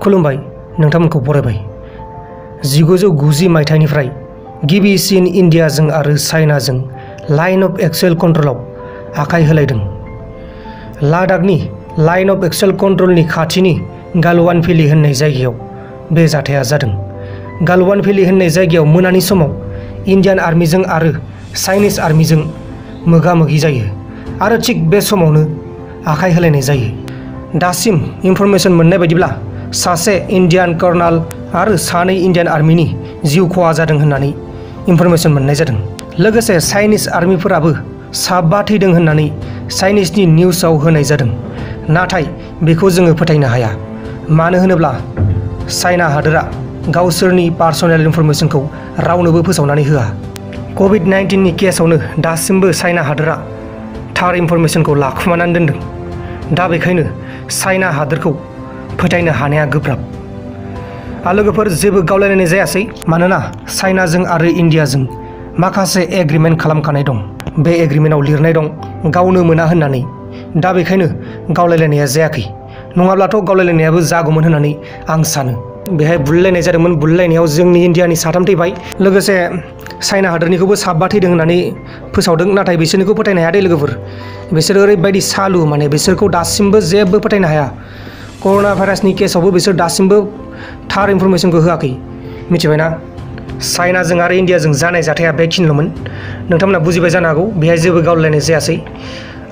खुलुमबाय नोंथांमोनखौ बरायबाय 1990 मायथाइनिफ्राय गिबिसिन इन्डियाजों आरो चाइनाजों लाइन अफ एक्चुअल कन्ट्रलाव आखाइ होलायदों। लादाखनि लाइन अफ एक्चुअल कन्ट्रलनि खाथिनि गालवान भेलि होननाय जायगायाव बे जाथाया जादों। गालवान भेलि होननाय जायगायाव मोनानि समाव इन्डियान आर्मिजों आरो चाइनिज आर्मिजों मोगा-मोगि जायो आरो थिग बे समावनो आखाइ होलायनाय जायो। दासिम इनफरमेशन मोननाय बायदिब्ला सासे इन्डियान कर्नेल आरो सानै इन्डियान आर्मिनि जिउ खहा जादों होननानै इनफरमेशन मोननाय जादों। लोगोसे चाइनिज आर्मिफोराबो 7 थैदों होननानै चाइनिजनि निउसाव होनाय जादों। नाथाय बेखौ जोङो फोथायनो हाया, मानो होनोब्ला चाइना हादोरा गावसोरनि पार्सनेल इनफरमेशनखौ रावनोबो फोसावनानै होआ। COVID-19 नि केसआवनो दासिमबो चाइना हादोरा थार इनफरमेशनखौ लाखुमानानै दोनदों। दा बेखायनो चाइना हादोरखौ फोथायनो हानाया गोब्राब। लोगोफोर जेबो गावलायलायनाय जायासै, मानोना चाइनाजों आरो इन्डियाजों माखासे एग्रिमेन्ट खालामखानाय दं। बे एग्रिमेन्टआव लिरनाय दं गावनो मोना होननानै। दा बेखायनो गावलायलायनाया जायाखै, नङाब्लाथ' गावलायलायनायाबो जागौमोन होननानै आं सानो। बेहाय बुलायलायनाय जादोंमोन, बुलायलायनायाव जोंनि इन्डियानि 3 थैबाय, लोगोसे चाइना हादोरनिखौबो 7 थैदों होननानै फोसावदों। नाथाय बिसोरनिखौ फोथायनो हाया दे लोगोफोर, बिसोर ओरैबायदि सालु, माने बिसोरखौ दासिमबो जेबो फोथायनो हाया। कर'ना भाइरासनि केसआवबो बिसोर दासिमबो थार इनफरमेशनखौ होआखै, मिथिबायना? चाइनाजों आरो इन्डियाजों जानाय जाथाया बेखिनिल'मोन। नोंथांमोना बुजिबाय जानो हागौ, बेहाय जेबो गावलायनाय जायासै।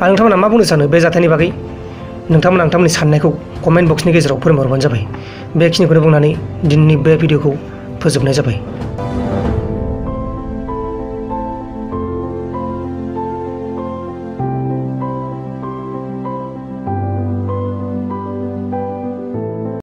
आरो नोंथांमोना मा बुंनो सानो बे जाथायनि बागै? नोंथांमोना नोंथांमोननि साननायखौ कमेन्ट बक्सनि गेजेराव फोरमायहरबानो जाबाय। बेखिनिखौनो बुंनानै दिनैनि बे भिडिअखौ फोजोबनाय जाबाय।